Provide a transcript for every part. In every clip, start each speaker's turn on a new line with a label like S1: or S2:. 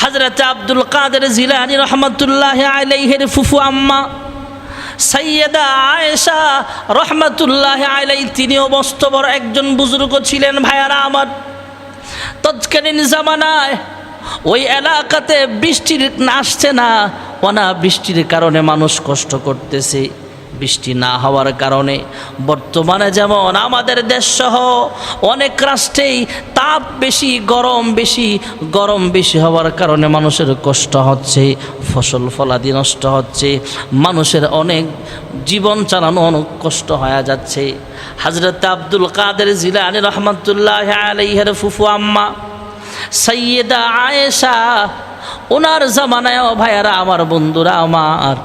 S1: হযরত আব্দুল কাদের জিলানী রহমাতুল্লাহি আলাইহির ফুফু আম্মা সাইয়্যেদা আয়েশা রহমাতুল্লাহি আলাইহি, তিনিও মস্ত বড় একজন বুজুর্গ ছিলেন। ভাইয়ারা আমার, তৎকালীন জামানায় ওই এলাকাতে বৃষ্টির আসছে না, অনাবৃষ্টির কারণে মানুষ কষ্ট করতেছে। বৃষ্টি না হওয়ার কারণে বর্তমানে যেমন আমাদের দেশসহ অনেক রাষ্ট্রেই তাপ বেশি, গরম বেশি হওয়ার কারণে মানুষের কষ্ট হচ্ছে, ফসল ফলাদি নষ্ট হচ্ছে, মানুষের অনেক জীবন চালানো অনেক কষ্ট হয়ে যাচ্ছে। হযরত আব্দুল কাদের জিলানী রহমাতুল্লাহি আলাইহির ফুফু আম্মা সাইয়্যেদা আয়েশা, ওনার জামানায়ও ভাইয়ারা আমার, বন্ধুরা আমার,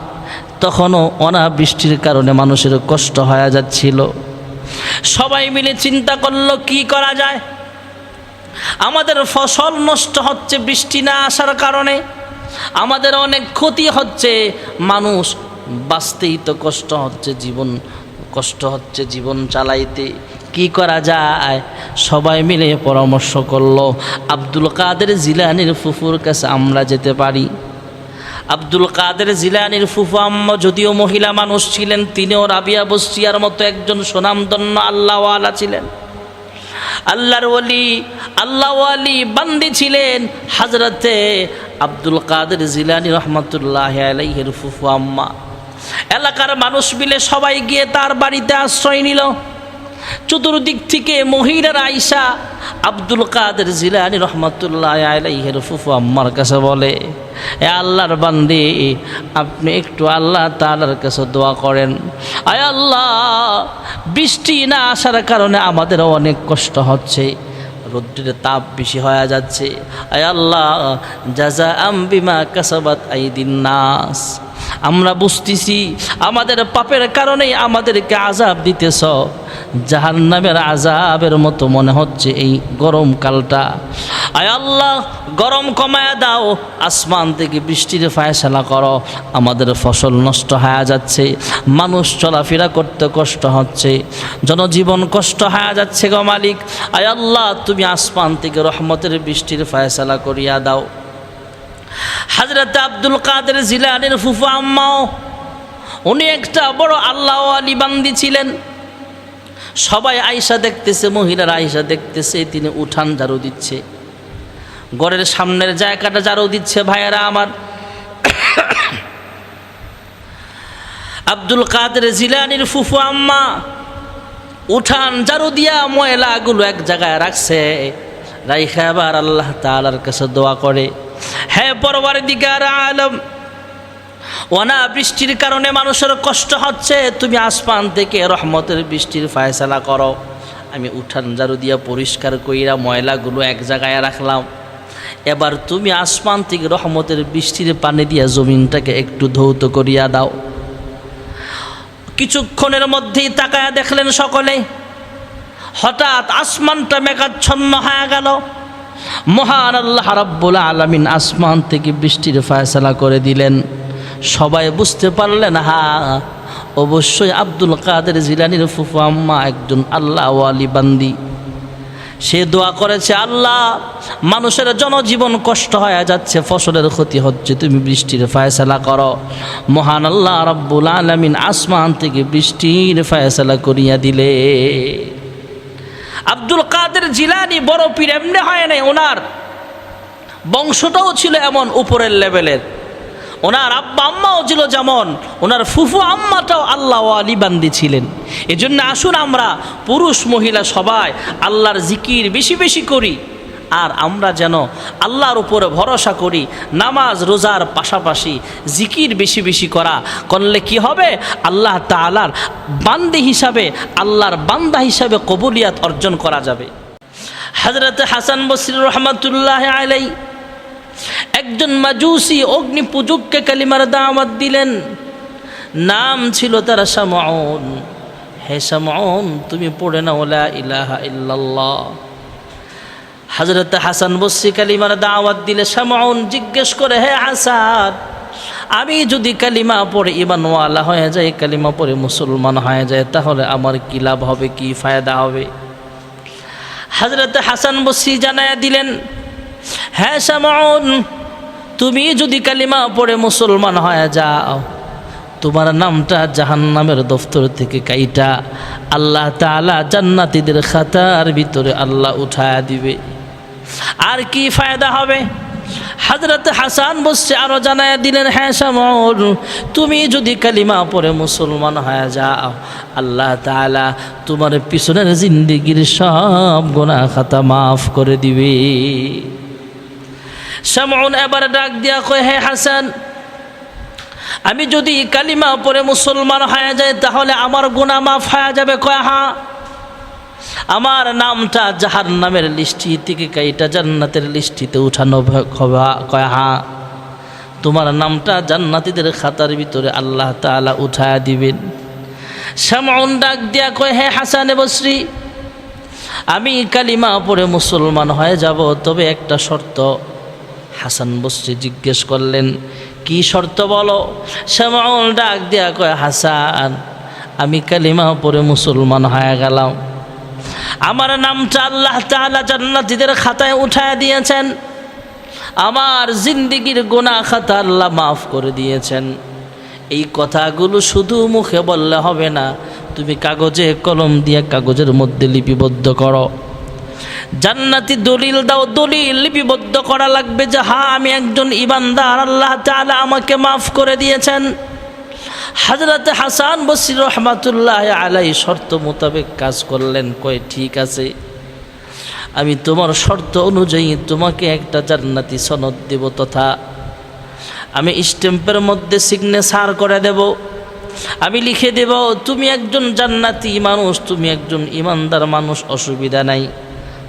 S1: তখনও অনাবৃষ্টির কারণে মানুষের কষ্ট হয়ে যাচ্ছিল। সবাই মিলে চিন্তা করলো কি করা যায়। আমাদের ফসল নষ্ট হচ্ছে বৃষ্টি না আসার কারণে, আমাদের অনেক ক্ষতি হচ্ছে, মানুষ বাঁচতেই তো কষ্ট হচ্ছে, জীবন চালাইতে কি করা যায়। সবাই মিলে পরামর্শ করলো আব্দুল কাদের জিলানীর ফুফুর কাছে আমরা যেতে পারি। আব্দুল কাদের জিলানীর ফুফু আম্মা যদিও মহিলা মানুষ ছিলেন, তিনিও রাবিয়া বসরিয়ার মতো একজন সুনামধন্য আল্লাহওয়ালা ছিলেন, আল্লাহর ওয়ালি বান্দি ছিলেন। হযরতে আব্দুল কাদের জিলানী রহমাতুল্লাহি আলাইহির ফুফু আম্মা, এলাকার মানুষ মিলে সবাই গিয়ে তার বাড়িতে আশ্রয় নিল। চতুর্দিক থেকে মহিলারা আয়েশা আব্দুল কাদের জিলানী রহমাতুল্লাহি আলাইহির ফুফু আম্মার কাছে বলে, এ আল্লাহর বান্দি, আপনি একটু আল্লাহ তাআলার কাছে দোয়া করেন। আয় আল্লাহ, বৃষ্টি না আসার কারণে আমাদের অনেক কষ্ট হচ্ছে, রোদ্রের তাপ বেশি হয়ে যাচ্ছে। আয় আল্লাহ, জাযাআম বিমা কাসাবাত আইদিন নাস, আমরা বুঝতেছি আমাদের পাপের কারণেই আমাদেরকে আযাব দিতেছ, জাহান্নামের আযাবের মতো মনে হচ্ছে এই গরমকালটা। আয় আল্লাহ, গরম কমায়া দাও, আসমান থেকে বৃষ্টির ফায়সালা করো, আমাদের ফসল নষ্ট হয়ে যাচ্ছে, মানুষ চলাফেরা করতে কষ্ট হচ্ছে, জনজীবন কষ্ট হয়ে যাচ্ছে গো মালিক। আয় আল্লাহ, তুমি আসমান থেকে রহমতের বৃষ্টির ফায়সালা করিয়া দাও। হযরত আব্দুল কাদের জিলানীর ফুফু আম্মাও, উনি একটা বড় আল্লাহওয়ালি বান্দি ছিলেন। সবাই আয়েশা দেখতেছে, মহিলারা আয়েশা দেখতেছে, তিনি উঠান ঝাড়ু দিচ্ছে, ঘরের সামনের জায়গাটা ঝাড়ু দিচ্ছে। ভাইয়েরা আমার, আব্দুল কাদের জিলানীর ফুফু আম্মা উঠান ঝাড়ু দিয়া ময়লাগুলো এক জায়গায় রাখছে, রাইখা আবার আল্লাহ তাআলার কাছে দোয়া করে, হে পরওয়ারদিগার আলম, অনাবৃষ্টির কারণে মানুষের কষ্ট হচ্ছে, তুমি আসমান থেকে রহমতের বৃষ্টির ফায়সালা করো। আমি উঠান ঝাড়ু দিয়া পরিষ্কার কইরা ময়লাগুলো এক জায়গায় রাখলাম, এবার তুমি আসমান থেকে রহমতের বৃষ্টির পানি দিয়া জমিনটাকে একটু ধৌত করিয়া দাও। কিছুক্ষণের মধ্যেই তাকায়া দেখলেন সকলে, হঠাৎ আসমানটা মেঘাচ্ছন্ন হয়ে গেল। মহান আল্লাহ রাব্বুল আলামিন আসমান থেকে বৃষ্টির ফায়সালা করে দিলেন। সবাই বুঝতে পারলেন, অবশ্যই আব্দুল কাদের জিলানীর ফুফু আম্মা একজন আল্লাহওয়ালি বান্দি। সে দোয়া করেছে, আল্লাহ, মানুষের জনজীবন কষ্ট হয়ে যাচ্ছে, ফসলের ক্ষতি হচ্ছে, তুমি বৃষ্টির ফায়সালা করো। মহান আল্লাহ রাব্বুল আলামিন আসমান থেকে বৃষ্টির ফায়সালা করিয়া দিলে। আব্দুল কাদের জিলানী বড় পীর এমনি হয় নাই, ওনার বংশটাও ছিল এমন উপরের লেভেলের, ওনার আব্বা আম্মাও ছিল যেমন, ওনার ফুফু আম্মাটাও আল্লাহওয়ালি বান্দি ছিলেন। এজন্য আসুন আমরা পুরুষ মহিলা সবাই আল্লাহর জিকির বেশি বেশি করি, আর আমরা যেন আল্লাহর উপরে ভরসা করি। নামাজ রোজার পাশাপাশি জিকির বেশি বেশি করলে কি হবে, আল্লাহ তাআলার বান্দি হিসাবে, আল্লাহর বান্দা হিসাবে কবুলিয়াত অর্জন করা যাবে। হযরত হাসান বসরি রহমাতুল্লাহি আলাইহি একজন মাজুসি অগ্নি পূজককে কালিমার দাওয়াত দিলেন, নাম ছিল তার শামউন। হে শামউন, তুমি পড়ে নাও লা ইলাহা ইল্লাল্লাহ। হযরত হাসান বসরি কালিমার দাওয়াত দিলে শামউন জিজ্ঞেস করে, হে হাসান, আমি যদি কালিমা পড়ে ঈমানওয়ালা হয়ে যাই, কালিমা পড়ে মুসলমান হয়ে যায়, তাহলে আমার কি লাভ হবে, কি ফায়দা হবে? হযরত হাসান বসরি জানায়া দিলেন, হ্যাঁ শামউন, তুমি যদি কালিমা পড়ে মুসলমান হয়ে যাও, তোমার নামটা জাহান্নামের দফতর থেকে কাইটা আল্লাহ তাআলা জান্নাতীদের খাতার ভিতরে আল্লাহ উঠায়া দিবে। আর কি ফায়দা হবে? হযরত হাসান বসে আরো জানায়া দিলেন, হ্যাঁ শামউন, তুমি যদি কালিমা পড়ে মুসলমান হয়ে যাও, আল্লাহ তাআলা তোমার পিছনের জিন্দেগির সব গুনাহ খাতা মাফ করে দিবে। শামউন এবার ডাক দিয়া কয়, হে হাসান, আমি যদি কালিমা পড়ে মুসলমান হয়ে যায় তাহলে আমার গুনাহ মাফ হয়ে যাবে? কয় হ্যাঁ। আমার নামটা জাহান্নামের লিস্টি থেকে কাইটা জান্নাতের লিস্টিতে উঠানো হবে? কয় হ্যাঁ। তোমার নামটা জান্নাতীদের খাতার ভিতরে আল্লাহ তাআলা উঠায়া দিবেন। শামউন ডাক দিয়া কয়, হে হাসান বসরি, আমি কালিমা পড়ে মুসলমান হয়ে যাব, তবে একটা শর্ত। হাসান বসরি জিজ্ঞেস করলেন, কি শর্ত বলো? শামউন ডাক দিয়া কয়, হাসান, আমি কালিমা পড়ে মুসলমান হয়ে গেলাম, আমার নামটা আল্লাহ তাআলা জান্নাতীদের খাতায় উঠায় দিয়েছেন, আমার জিন্দেগির গুনাহ খাতা আল্লাহ মাফ করে দিয়েছেন। এই কথাগুলো শুধু মুখে বললে হবে না, তুমি কাগজে কলম দিয়ে কাগজের মধ্যে লিপিবদ্ধ করো। জান্নাতি দলিল দাও, দলিল লিপিবদ্ধ করা লাগবে যে হ্যাঁ আমি একজন ঈমানদার, আল্লাহ তাআলা আমাকে মাফ করে দিয়েছেন। হযরত হাসান বসরি রহমাতুল্লাহ আলাইহি শর্ত মোতাবেক কাজ করলেন। কয় ঠিক আছে, আমি তোমার শর্ত অনুযায়ী তোমাকে একটা জান্নাতি সনদ দেব, তথা আমি স্ট্যাম্পের মধ্যে সিগনেচার করে দেব, আমি লিখে দেব তুমি একজন জান্নাতি মানুষ, তুমি একজন ঈমানদার মানুষ, অসুবিধা নাই।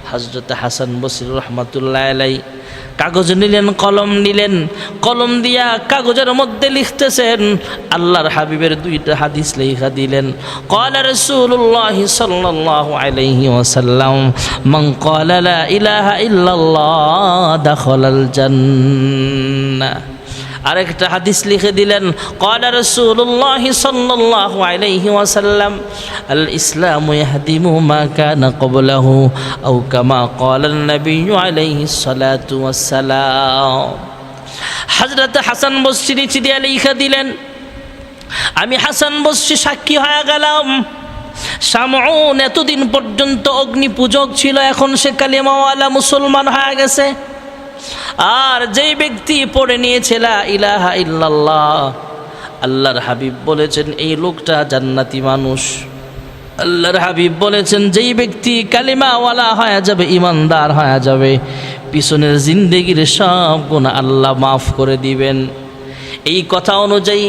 S1: হযরত হাসান বসরি রহমাতুল্লাহ আলাইহি কাগজ নিলেন, কলম নিলেন, কলম দিয়া কাগজের মধ্যে লিখতেছেন। আল্লাহর হাবিবের দুইটা হাদিস লেখা দিলেন। ক্বালা রাসূলুল্লাহ সাল্লাল্লাহু আলাইহি ওয়াসাল্লাম, মান ক্বালা লা ইলাহা ইল্লাল্লাহ দাখালাল জান্নাহ। আরেকটা হাদিস লিখে দিলেন, ক্বালা রাসূলুল্লাহ সাল্লাল্লাহু আলাইহি ওয়াসাল্লাম, আল ইসলামু ইয়াহদিমু মা কানা ক্বাবলাহু আও কামা ক্বালান নবিয়্যু আলাইহিস সালাতু ওয়াস সালাম। হযরত হাসান বসরি নিচে দিয়ে লিখে দিলেন, আমি হাসান বসরি সাক্ষী হয়ে গেলাম, শামউন এতদিন পর্যন্ত অগ্নি পূজক ছিল, এখন সে কালিমাওয়ালা মুসলমান হয়ে গেছে। আর যেই ব্যক্তি পড়ে নিয়েছে লা ইলাহা ইল্লাল্লাহ, আল্লাহর হাবিব বলেছেন এই লোকটা জান্নাতি মানুষ। আল্লাহর হাবিব বলেছেন যেই ব্যক্তি কালিমাওয়ালা হয়ে যাবে, ঈমানদার হয়ে যাবে, পিছনের জিন্দেগির সব গুনাহ আল্লাহ মাফ করে দিবেন। এই কথা অনুযায়ী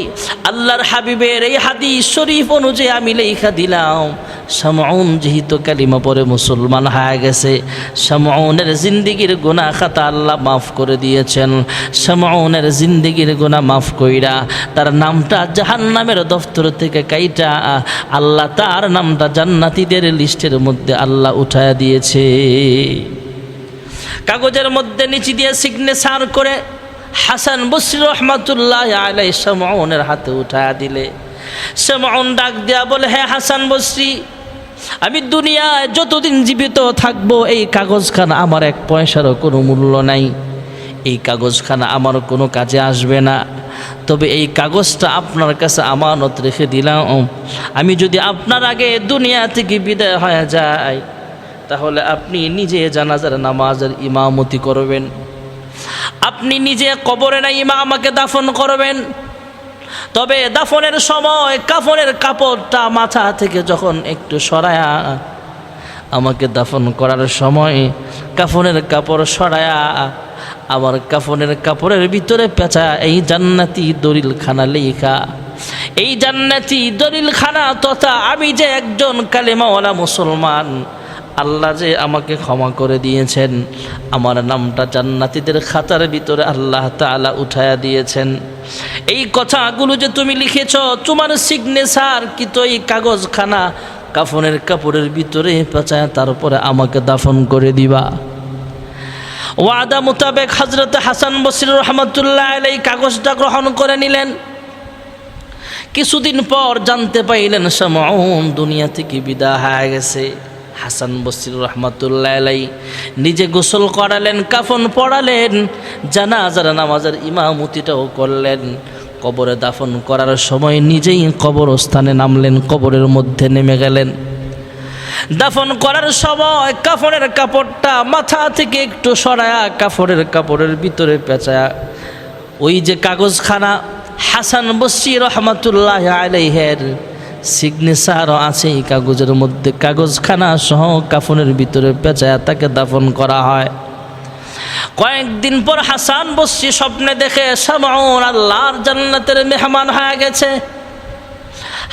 S1: আল্লাহর হাবিবের এই হাদিস শরীফ অনুযায়ী আমি লেখা দিলাম, শামউন যেহেতু কালিমা পড়ে মুসলমান হয়ে গেছে, শামউনের জিন্দেগির গুনাহ খাতা আল্লাহ মাফ করে দিয়েছেন। শামউনের জিন্দেগির গুনাহ মাফ কইরা তার নামটা জাহান্নামের দফতর থেকে কাইটা আল্লাহ তার নামটা জান্নাতীদের লিস্টের মধ্যে আল্লাহ উঠায়া দিয়েছে। কাগজের মধ্যে নিচে দিয়ে সিগনেচার করে হাসান বসরি রহমাতুল্লাহ আলাইহি শামউনের হাতে উঠায়া দিলে। শামউন ডাক দেয়া বলে, হে হাসান বসরি, আমি দুনিয়ায় যতদিন জীবিত থাকবো এই কাগজখানা আমার এক পয়সারও কোনো মূল্য নাই, এই কাগজখানা আমার কোনো কাজে আসবে না, তবে এই কাগজটা আপনার কাছে আমানত রেখে দিলাম। আমি যদি আপনার আগে দুনিয়া থেকে বিদায় হয়ে যাই তাহলে আপনি নিজে জানাজার নামাজের ইমামতি করবেন, আপনি নিজে কবরে না আমাকে দাফন করবেন। তবে দাফনের সময় কাফনের কাপড়টা মাথা থেকে যখন একটু সরায়া আমাকে দাফন করার সময় কাফনের কাপড় সরায়া আমার কাফনের কাপড়ের ভিতরে পেঁচা এই জান্নাতি দলিলখানা লেখা, এই জান্নাতি দলিলখানা তথা আমি যে একজন কালেমাওয়ালা মুসলমান, আল্লাহ যে আমাকে ক্ষমা করে দিয়েছেন, আমার নামটা জান্নাতীদের খাতার ভিতরে আল্লাহ তাআলা উঠায়া দিয়েছেন। এই কথাগুলো যে তুমি লিখেছ, তোমার সিগনেচার কি তো এই কাগজখানা কাফনের কাপড়ের ভিতরে পেঁচায় তারপরে আমাকে দাফন করে দিবা। ওয়াদা মোতাবেক হযরত হাসান বসরি রহমাতুল্লাহ আলাইহি কাগজটা গ্রহণ করে নিলেন। কিছুদিন পর জানতে পাইলেন শামউন দুনিয়া থেকে বিদায় হয়ে গেছে। হাসান বসরি রহমাতুল্লাহ আলাইহি নিজে গোসল করালেন, কাফন পরালেন, জানাজার নামাজের ইমামতিটাও করলেন। কবরে দাফন করার সময় নিজেই কবরস্থানে নামলেন, কবরের মধ্যে নেমে গেলেন। দাফন করার সময় কাফনের কাপড়টা মাথা থেকে একটু সরায়া কাফনের কাপড়ের ভিতরে পেঁচায়া ওই যে কাগজখানা হাসান বসরি রহমাতুল্লাহ আলাইহির সিগনেচারও আছে এই কাগজের মধ্যে, কাগজখানা সহ কাফনের ভিতরে পেঁচায়া তাকে দাফন করা হয়। কয়েকদিন পর হাসান বসরি স্বপ্নে দেখে শামউন আল্লাহর জান্নাতের মেহমান হয়ে গেছে।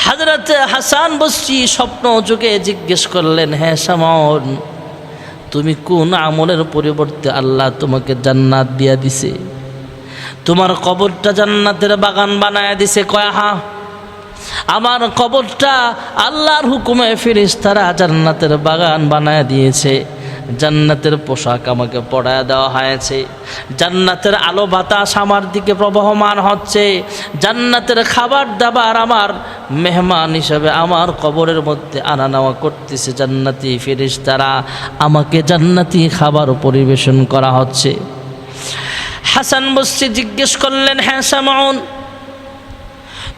S1: হযরত হাসান বসরি স্বপ্ন যুগে জিজ্ঞেস করলেন, হ্যাঁ শামউন, তুমি কোন আমলের পরিবর্তে আল্লাহ তোমাকে জান্নাত দিয়া দিছে? তোমার কবরটা জান্নাতের বাগান বানায় দিছে? কয় হ্যাঁ, আমার কবরটা আল্লাহর হুকুমে ফেরেশতারা জান্নাতের বাগান বানায় দিয়েছে, জান্নাতের পোশাক আমাকে পরায় দেওয়া হয়েছে, জান্নাতের আলো বাতাস আমার দিকে প্রবহমান হচ্ছে, জান্নাতের খাবার দাবার আমার মেহমান হিসেবে আমার কবরের মধ্যে আনা নেওয়া করতেছে জান্নাতি ফেরেশতারা, আমাকে জান্নাতি খাবার পরিবেশন করা হচ্ছে। হাসান বসরি জিজ্ঞেস করলেন, হ্যাঁ শামউন,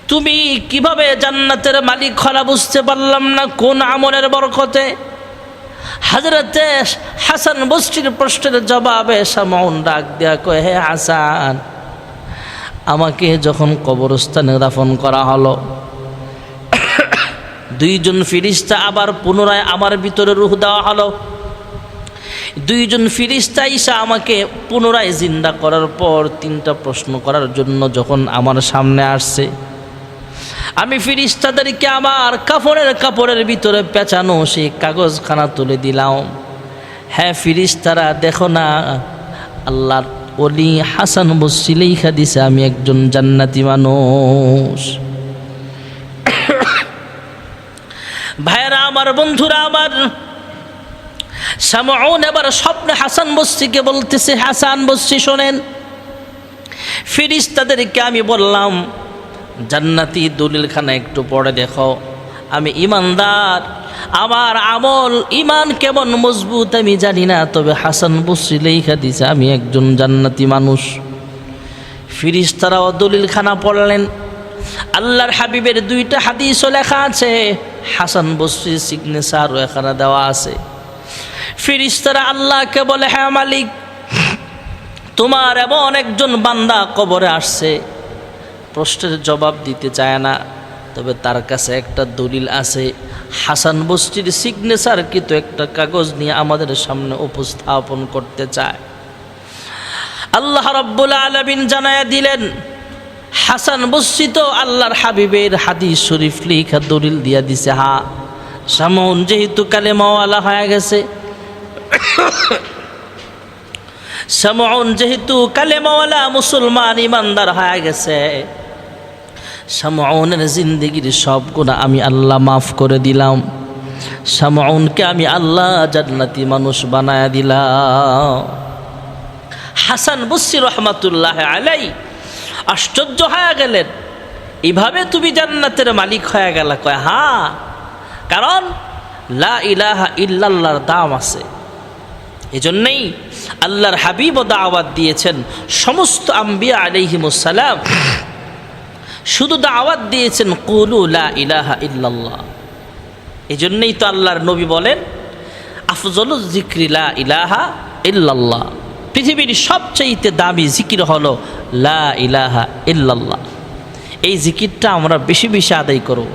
S1: তুমি কিভাবে জান্নাতের মালিক হলা বুঝতে পারলাম না, কোন আমলের বরকতে? হযরতে হাসান বসরির প্রশ্নের জবাবে শামউন ডাক দেয়া কয়, হে হাসান, আমাকে যখন কবরস্থানে দাফন করা হলো, দুইজন ফেরেশতা আবার পুনরায় আমার ভিতরে রূহ দেওয়া হলো। দুইজন ফেরেশতা এসে আমাকে পুনরায় জিন্দা করার পর তিনটা প্রশ্ন করার জন্য যখন আমার সামনে আসছে, আমি ফেরেশতাদেরকে আমার কাফনের কাপড়ের ভিতরে পেঁচানো সেই কাগজখানা তুলে দিলাম। হ্যাঁ ফেরেশতারা, দেখো না, আল্লাহর ওলি হাসান বসরি লেখা দিছে আমি একজন জান্নাতি মানুষ। ভাইরা আমার, বন্ধুরা আমার, শামউন এবার স্বপ্নে হাসান বসরিকে বলতেছে, হাসান বসরি শোনেন, ফেরেশতাদেরকে আমি বললাম জান্নাতি দলিলখানা একটু পড়ে দেখো, আমি ইমানদার, আমার আমল ইমান কেমন মজবুত আমি জানি না, তবে হাসান বসরি লেখা দিছে আমি একজন জান্নাতি মানুষ। ফেরেশতারাও দলিলখানা পড়লেন। আল্লাহর হাবিবের দুইটা হাদিসও লেখা আছে, হাসান বসরির সিগনেচারও এখানে দেওয়া আছে। ফেরেশতারা আল্লাহকে বলে, হ্যাঁ মালিক, তোমার এমন একজন বান্দা কবরে আসছে, প্রশ্নের জবাব দিতে চায় না, তবে তার কাছে একটা দলিল আছে, হাসান বসরির সিগনেচার কিন্তু একটা কাগজ নিয়ে আমাদের সামনে উপস্থাপন করতে চায়। আল্লাহ রাব্বুল আলামিন জানায়া দিলেন, হাসান বসরি তো আল্লাহর হাবিবের হাদিস শরীফ লেখা দলিল দিয়া দিছে। হ্যাঁ, শামউন যেহেতু কালেমাওয়ালা হয়ে গেছে, শামউন যেহেতু কালেমাওয়ালা মুসলমান ইমানদার হয়ে গেছে, শামউনের জিন্দেগির সব গুনাহ আমি আল্লাহ মাফ করে দিলাম, শামউনকে আমি আল্লাহ জান্নাতি মানুষ বানায়া দিলাম। হাসান বসরি রহমাতুল্লাহ আলাইহি আশ্চর্য হয়ে গেলেন, এইভাবে তুমি জান্নাতের মালিক হয়ে গেলা? কয় হ্যাঁ, কারণ লা ইলাহা ইল্লাল্লাহর দাম আছে। এজন্যই আল্লাহর হাবিবও দাওয়াত দিয়েছেন, সমস্ত আম্বিয়া আলাইহিমুস সালাম শুধু দাওয়াত দিয়েছেন কুলু লা ইলাহা ইল্লাল্লাহ। এজন্যই তো আল্লাহর নবী বলেন, আফজলুজ যিকরি লা ইলাহা ইল্লাল্লাহ, পৃথিবীর সবচেয়ে দামি জিকির হলো লা ইলাহা ইল্লাল্লাহ। এই জিকিরটা আমরা বেশি বেশি আদায় করব।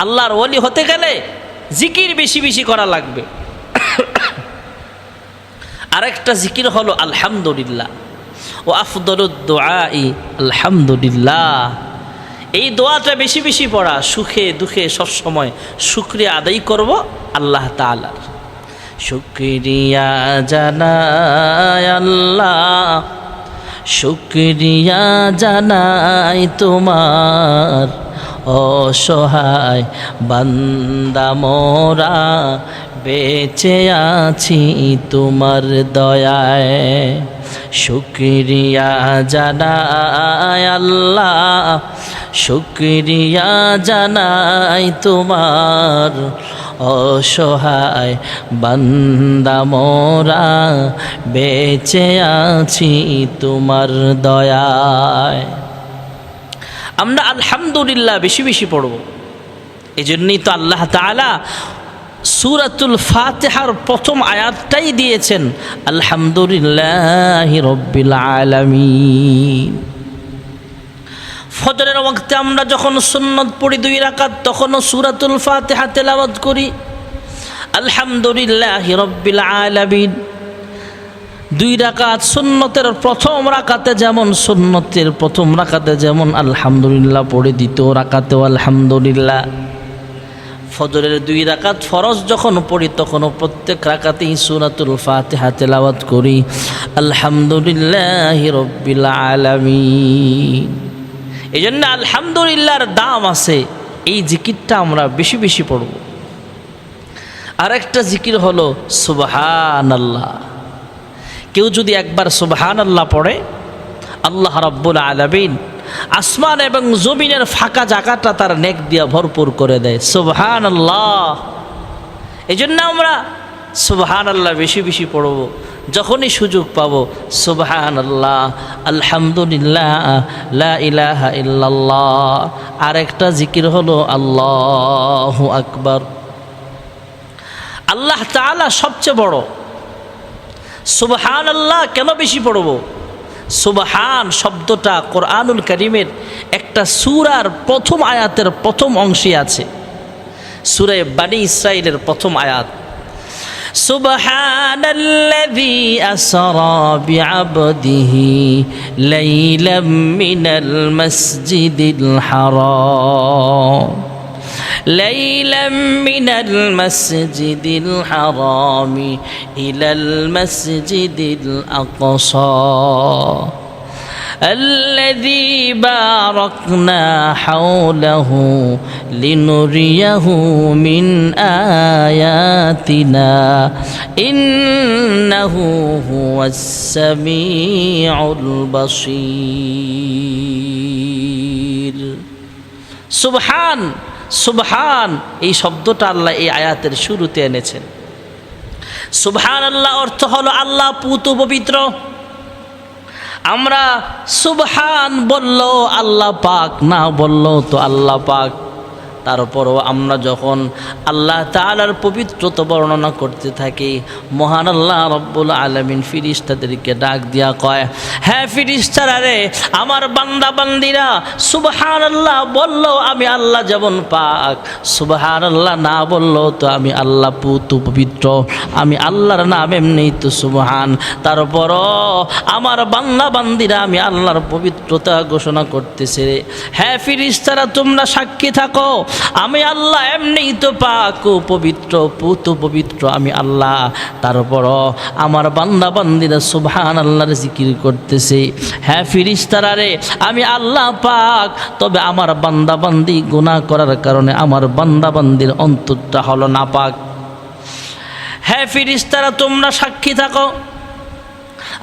S1: আল্লাহর ওলি হতে গেলে জিকির বেশি বেশি করা লাগবে। আরেকটা জিকির হলো আলহামদুলিল্লাহ, ও আফদলুদ দুআই আলহামদুলিল্লাহ। এই দোয়াটা বেশি বেশি পড়া, সুখে দুঃখে সবসময় শুকরিয়া আদায় করব আল্লাহ তাআলার। শুকরিয়া জানাই আল্লাহ, শুকরিয়া জানাই তোমার, অসহায় বান্দা মোরা বেঁচে আছি তোমার দয়ায়। শুকরিয়া জানাই আল্লাহ, শুকরিয়া জানাই তোমার, অসহায় বান্দা মোরা বেঁচে আছি তোমার দয়ায়। আমরা আলহামদুলিল্লাহ বেশি বেশি পড়ব। এই জন্যই তো আল্লাহ তাআলা সূরাতুল ফাতিহার প্রথম আয়াতটাই দিয়েছেন আলহামদুলিল্লাহি রাব্বিল আলামিন। ফজরের ওয়াক্তে আমরা যখন সুন্নত পড়ি 2 রাকাত, তখনও সূরাতুল ফাতিহা তেলাওয়াত করি আলহামদুলিল্লাহি রাব্বিল আলামিন। 2 রাকাত সুন্নতের প্রথম রাকাতে যেমন আলহামদুলিল্লাহ পড়ে, দ্বিতীয় রাকাতেও আলহামদুলিল্লাহ। ফজরের 2 রাকাত ফরজ যখন পড়ি তখনও প্রত্যেক রাকাতেই সূরাতুল ফাতিহা তেলাওয়াত করি আলহামদুলিল্লাহি রাব্বিল আলামিন। এই জন্য আলহামদুলিল্লাহর দাম আছে। এই জিকিরটা আমরা বেশি বেশি পড়ব। আরেকটা জিকির হলো সুবহানাল্লাহ। কেউ যদি একবার সুবহানাল্লাহ পড়ে, আল্লাহ রাব্বুল আলামিন আসমান এবং জমিনের ফাঁকা জায়গাটা তার নেক দিয়া ভরপুর করে দেয়। সুবহানাল্লাহ। এই জন্য আমরা সুবহানাল্লাহ বেশি বেশি পড়ব। যখনই সুযোগ পাবো সুবহানাল্লাহ, আলহামদুলিল্লাহ, লা ইলাহা ইল্লাল্লাহ। আরেকটা জিকির হলো আল্লাহু আকবার। আল্লাহ তাআলা সবচেয়ে বড়। সুবহানাল্লাহ কেন বেশি পড়ব? সুবহান শব্দটা কোরআনুল কারীমের একটা সূরার প্রথম আয়াতের প্রথম অংশে আছে। সূরা বনী ইসরাঈলের প্রথম আয়াত, সুবহানাল্লাযী আসরা বিআবদিহি লাইলাম মিনাল মাসজিদিল হারাম ليلا من المسجد الحرام إلى المسجد الأقصى الذي باركنا حوله لنريه من آياتنا إنه هو السميع البصير। সুবহান সুবহান এই শব্দটা আল্লাহ এই আয়াতের শুরুতে এনেছেন। সুবহানাল্লাহ অর্থ হলো আল্লাহ পুত পবিত্র। আমরা সুবহান বললো আল্লাহ পাক, না বললো তো আল্লাহ পাক। তারপরও আমরা যখন আল্লাহ তাআলার পবিত্রতা বর্ণনা করতে থাকি, মহান আল্লাহ রব্বুল আলামিন ফেরেশতাদেরকে ডাক দিয়া কয়, হ্যাঁ ফেরেশতারা রে, আমার বান্দা বান্দিরা সুবহানাল্লাহ বললো আমি আল্লাহ যেমন পাক, সুবহানাল্লাহ না বললো তো আমি আল্লাহ পুত পবিত্র, আমি আল্লাহর নাম এমনিই তো সুবহান। তারপরও আমার বান্দা বান্দিরা আমি আল্লাহর পবিত্রতা ঘোষণা করতেছে। হ্যাঁ ফেরেশতারা তোমরা সাক্ষী থাকো, আমি আল্লাহ এমনিই তো পাক ও পবিত্র, পুত পবিত্র আমি আল্লাহ। তারপরও আমার বান্দা বান্দিরা সুবহানাল্লাহর জিকির করতেছে। হ্যাঁ ফেরেশতারা রে, আমি আল্লাহ পাক, তবে আমার বান্দা বান্দি গুনাহ করার কারণে আমার বান্দা বান্দির অন্তরটা হলো নাপাক। হ্যাঁ ফেরেশতারা তোমরা সাক্ষী থাকো,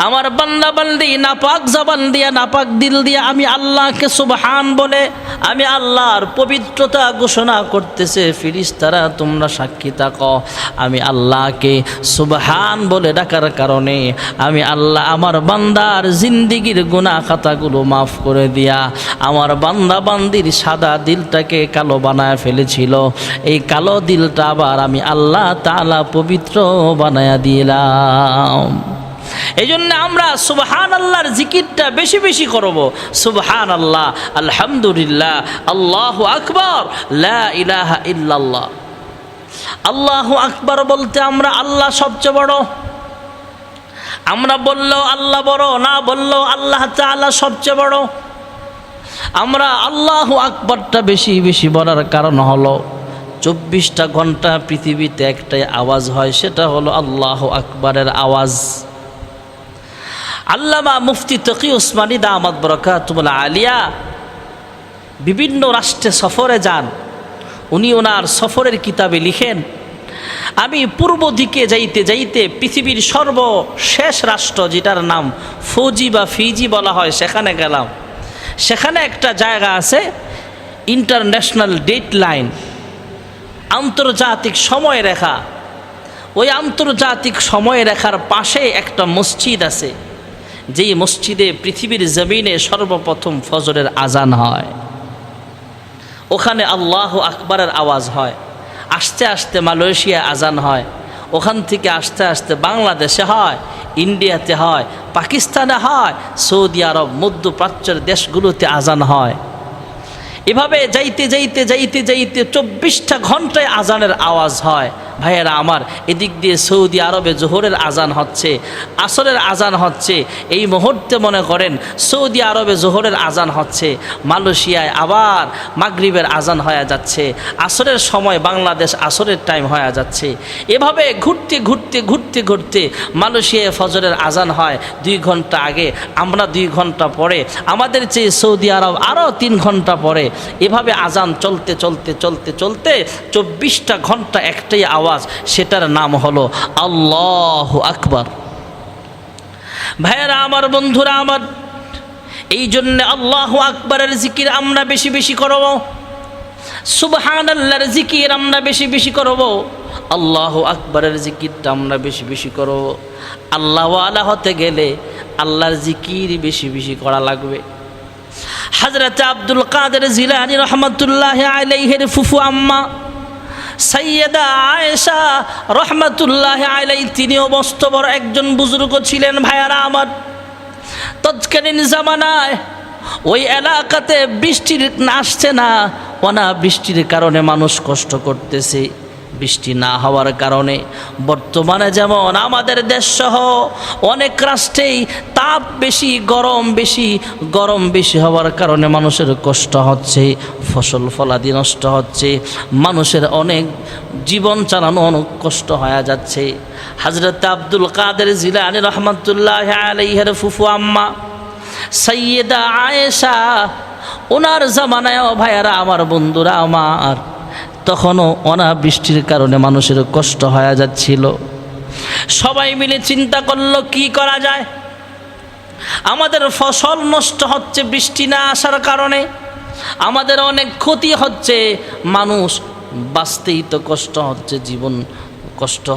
S1: আমার বান্দা বান্দি নাপাক জবান দিয়া নাপাক দিল দিয়া আমি আল্লাহকে সুবহান বলে আমি আল্লাহর পবিত্রতা ঘোষণা করতেছে। ফেরেশতারা তোমরা সাক্ষী থাকো, আমি আল্লাহকে সুবহান বলে ডাকার কারণে আমি আল্লাহ আমার বান্দার জিন্দেগির গুনাহ খাতাগুলো মাফ করে দিয়া আমার বান্দা বান্দির সাদা দিলটাকে কালো বানায় ফেলেছিল, এই কালো দিলটা আবার আমি আল্লাহ তাআলা পবিত্র বানায়া দিলাম। এই জন্য আমরা সুবহানাল্লাহর জিকিরটা বেশি বেশি করব। সুবহানাল্লাহ, আলহামদুলিল্লাহ, আল্লাহু আকবার, লা ইলাহা ইল্লাল্লাহ। আল্লাহু আকবার বলতে আমরা আল্লাহ সবচেয়ে বড়। আমরা বললেও আল্লাহ বড়, না বললেও আল্লাহ তাআলা সবচেয়ে বড়। আমরা আল্লাহু আকবারটা বেশি বেশি বলার কারণ হলো 24টা ঘন্টা পৃথিবীতে একটাই আওয়াজ হয়, সেটা হলো আল্লাহু আকবারের আওয়াজ। আল্লামা মুফতি তকি উসমানী দামাত বরকাতুল আলিয়া বিভিন্ন রাষ্ট্রে সফরে যান। উনি ওনার সফরের কিতাবে লিখেন, আমি পূর্ব দিকে যাইতে যাইতে পৃথিবীর সর্বশেষ রাষ্ট্র যেটার নাম ফৌজি বা ফিজি বলা হয় সেখানে গেলাম। সেখানে একটা জায়গা আছে ইন্টারন্যাশনাল ডেট লাইন, আন্তর্জাতিক সময়রেখা, ওই আন্তর্জাতিক সময়রেখার পাশে একটা মসজিদ আছে, যেই মসজিদে পৃথিবীর জমিনে সর্বপ্রথম ফজরের আজান হয়। ওখানে আল্লাহু আকবারের আওয়াজ হয়। আস্তে আস্তে মালয়েশিয়া আজান হয়, ওখান থেকে আস্তে আস্তে বাংলাদেশে হয়, ইন্ডিয়াতে হয়, পাকিস্তানে হয়, সৌদি আরব, মধ্যপ্রাচ্যের দেশগুলোতে আজান হয়। এভাবে যাইতে যাইতে যাইতে যাইতে 24টা ঘন্টায় আজানের আওয়াজ হয়। ভাইয়েরা আমার, এদিক দিয়ে সৌদি আরবে জোহরের আজান হচ্ছে, আসরের আজান হচ্ছে। এই মুহূর্তে মনে করেন সৌদি আরবে জোহরের আজান হচ্ছে, মালয়েশিয়ায় আবার মাগরিবের আজান হয়ে যাচ্ছে, আসরের সময় বাংলাদেশ আসরের টাইম হয়ে যাচ্ছে। এভাবে ঘুরতে ঘুরতে ঘুরতে ঘুরতে মালয়েশিয়ায় ফজরের আজান হয় 2 ঘন্টা আগে, আমরা 2 ঘন্টা পরে, আমাদের চেয়ে সৌদি আরব আরও 3 ঘন্টা পরে। এভাবে আজান চলতে চলতে চলতে চলতে 24টা ঘন্টা একটাই আওয়াজ, সেটার নাম হলো আল্লাহু আকবার। ভাইয়েরা আমার, বন্ধুরা আমার, এই জন্য আল্লাহু আকবারের জিকির আমরা বেশি বেশি করব, সুবহানাল্লাহর জিকির আমরা বেশি বেশি করব, আল্লাহু আকবারের জিকিরটা আমরা বেশি বেশি করব। আল্লাহওয়ালা হতে গেলে আল্লাহর জিকির বেশি বেশি করা লাগবে। হযরত আব্দুল কাদের জিলানী রহমাতুল্লাহি আলাইহির ফুফু আম্মা সাইয়্যেদা আয়েশা রহমাতুল্লাহি আলাইহি, তিনিও মস্ত বড় একজন বুজুর্গ ছিলেন। ভাইয়ারা আমার, তৎকালীন জামানায় ওই এলাকাতে বৃষ্টির আসছে না, অনাবৃষ্টির কারণে মানুষ কষ্ট করতেছে। বৃষ্টি না হওয়ার কারণে বর্তমানে যেমন আমাদের দেশসহ অনেক রাষ্ট্রেই তাপ বেশি, গরম বেশি হওয়ার কারণে মানুষের কষ্ট হচ্ছে, ফসল ফলাদি নষ্ট হচ্ছে, মানুষের অনেক জীবন চালানো অনেক কষ্ট হয়ে যাচ্ছে। হযরত আব্দুল কাদের জিলানী রহমাতুল্লাহি আলাইহির ফুফু আম্মা সাইয়্যেদা আয়েশা, ওনার জামানায়ও ভাইয়ারা আমার, বন্ধুরা আমার, তখনও অনাবৃষ্টির কারণে মানুষের কষ্ট হয়ে যাচ্ছিল। সবাই মিলে চিন্তা করলো কি করা যায়। আমাদের ফসল নষ্ট হচ্ছে বৃষ্টি না আসার কারণে, আমাদের অনেক ক্ষতি হচ্ছে, মানুষ বাঁচতেই তো কষ্ট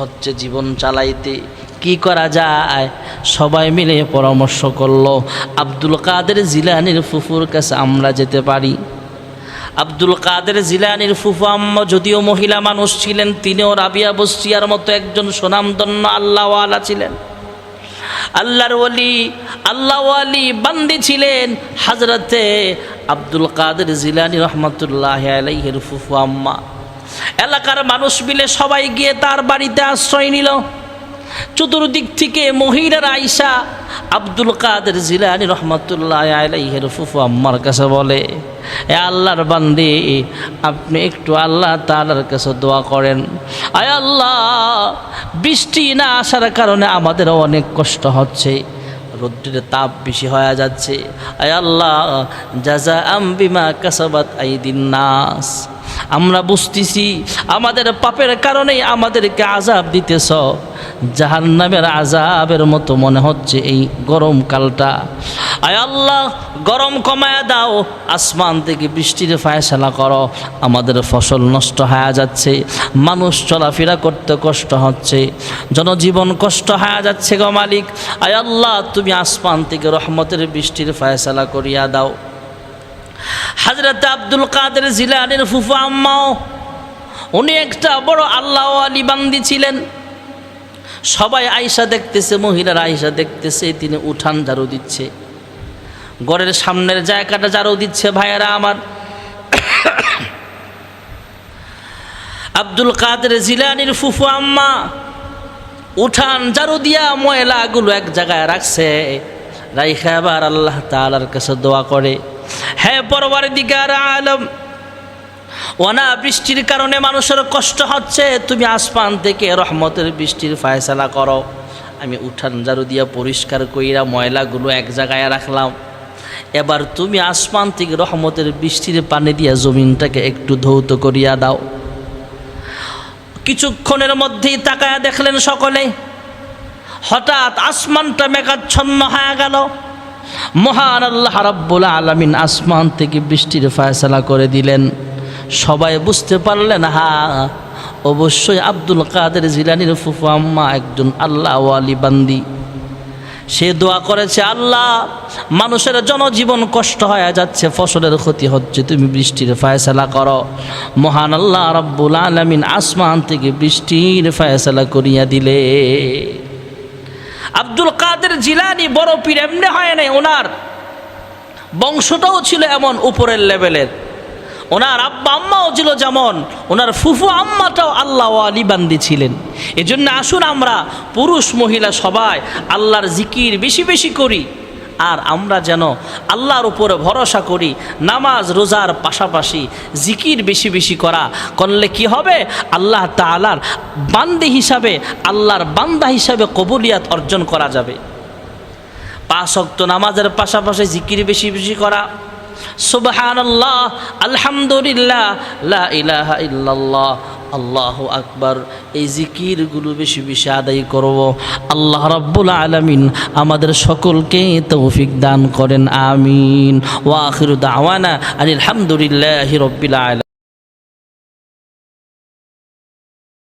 S1: হচ্ছে, জীবন চালাইতে কি করা যায়। সবাই মিলে পরামর্শ করলো, আব্দুল কাদের জিলানীর ফুফুর কাছে আমরা যেতে পারি। আব্দুল কাদের জিলানীর ফুফু আম্মা যদিও মহিলা মানুষ ছিলেন, তিনিও রাবিয়া বসরিয়ার মতো একজন সুনামধন্য আল্লাহওয়ালা ছিলেন, আল্লাহর ওয়ালি বান্দি ছিলেন। হযরতে আব্দুল কাদের জিলানী রহমাতুল্লাহি আলাইহির ফুফু আম্মা, এলাকার মানুষ মিলে সবাই গিয়ে তার বাড়িতে আশ্রয় নিল। চতুর্দিক থেকে মহিলারা আইসা আব্দুল কাদের জিলানী রহমাতুল্লাহি আলাইহির ফুফু আম্মার কাছে বলে, এ আল্লাহর বান্দি, আপনি একটু আল্লাহ তাআলার কাছে দোয়া করেন। আয় আল্লাহ, বৃষ্টি না আসার কারণে আমাদের অনেক কষ্ট হচ্ছে, রোদ্রের তাপ বেশি হয়ে যাচ্ছে। আয় আল্লাহ, জাযাআম বিমা কাসাবাত আইদিন নাস, আমরা বুঝতেছি আমাদের পাপের কারণেই আমাদেরকে আযাব দিতেছ, জাহান্নামের আযাবের মতো মনে হচ্ছে এই গরমকালটা। আয় আল্লাহ, গরম কমায়া দাও, আসমান থেকে বৃষ্টির ফায়সালা করো, আমাদের ফসল নষ্ট হয়ে যাচ্ছে, মানুষ চলাফেরা করতে কষ্ট হচ্ছে, জনজীবন কষ্ট হয়ে যাচ্ছে গো মালিক। আয় আল্লাহ, তুমি আসমান থেকে রহমতের বৃষ্টির ফায়সালা করিয়া দাও। হযরত আব্দুল কাদের জিলানীর ফুফু আম্মাও, উনি একটা বড় আল্লাহওয়ালি বান্দি ছিলেন। সবাই আয়েশা দেখতেছে, মহিলারা আয়েশা দেখতেছে, তিনি উঠান ঝাড়ু দিচ্ছে, ঘরের সামনের জায়গাটা ঝাড়ু দিচ্ছে। ভাইয়েরা আমার, আব্দুল কাদের জিলানীর ফুফু আম্মা উঠান ঝাড়ু দিয়া ময়লাগুলো এক জায়গায় রাখছে, রাইখা আবার আল্লাহ তাআলার কাছে দোয়া করে, হে পরওয়ারদিগার আলম, অনাবৃষ্টির কারণে মানুষের কষ্ট হচ্ছে, তুমি আসমান থেকে রহমতের বৃষ্টির ফায়সালা করো। আমি উঠান ঝাড়ু দিয়া পরিষ্কার কইরা ময়লাগুলো এক জায়গায় রাখলাম, এবার তুমি আসমান থেকে রহমতের বৃষ্টির পানি দিয়া জমিনটাকে একটু ধৌত করিয়া দাও। কিছুক্ষণের মধ্যেই তাকায়া দেখলেন সকলে, হঠাৎ আসমানটা মেঘাচ্ছন্ন হয়ে গেল। মহান আল্লাহ রাব্বুল আলামিন আসমান থেকে বৃষ্টির ফায়সালা করে দিলেন। সবাই বুঝতে পারলেন অবশ্যই আব্দুল কাদের জিলানীর ফুফু আম্মা একজন আল্লাহ ওয়ালি বান্দি। সে দোয়া করেছে, আল্লাহ মানুষের জনজীবন কষ্ট হয়ে যাচ্ছে, ফসলের ক্ষতি হচ্ছে, তুমি বৃষ্টির ফয়সালা করো। মহান আল্লাহ রাব্বুল আলামিন আসমান থেকে বৃষ্টির ফয়সালা করিয়া দিলে। আব্দুল কাদের জিলানী বড় পীর এমনি হয় নাই, ওনার বংশটাও ছিল এমন উপরের লেভেলের। ওনার আব্বা আম্মাও ছিল যেমন, ওনার ফুফু আম্মাটাও আল্লাহ ওয়ালি বান্দি ছিলেন। এজন্য আসুন আমরা পুরুষ মহিলা সবাই আল্লাহর জিকির বেশি বেশি করি, আর আমরা যেন আল্লাহর উপরে ভরসা করি। নামাজ রোজার পাশাপাশি জিকির বেশি বেশি করলে কি হবে, আল্লাহ তাআলার বান্দি হিসাবে, আল্লাহর বান্দা হিসাবে কবুলিয়াত অর্জন করা যাবে। 5 ওয়াক্ত নামাজের পাশাপাশি জিকির বেশি বেশি করা, সুবহানাল্লাহ, আলহামদুলিল্লাহ, লা ইলাহা ইল্লাল্লাহ, আল্লাহু আকবার, এই জিকিরগুলো বেশি বেশি আদায় করব। আল্লাহ রাব্বুল আলামিন আমাদের সকলকে তৌফিক দান করেন, আমিন। ওয়া আখিরু দাওয়ানা আলহামদুলিল্লাহি রাব্বিল আলামিন।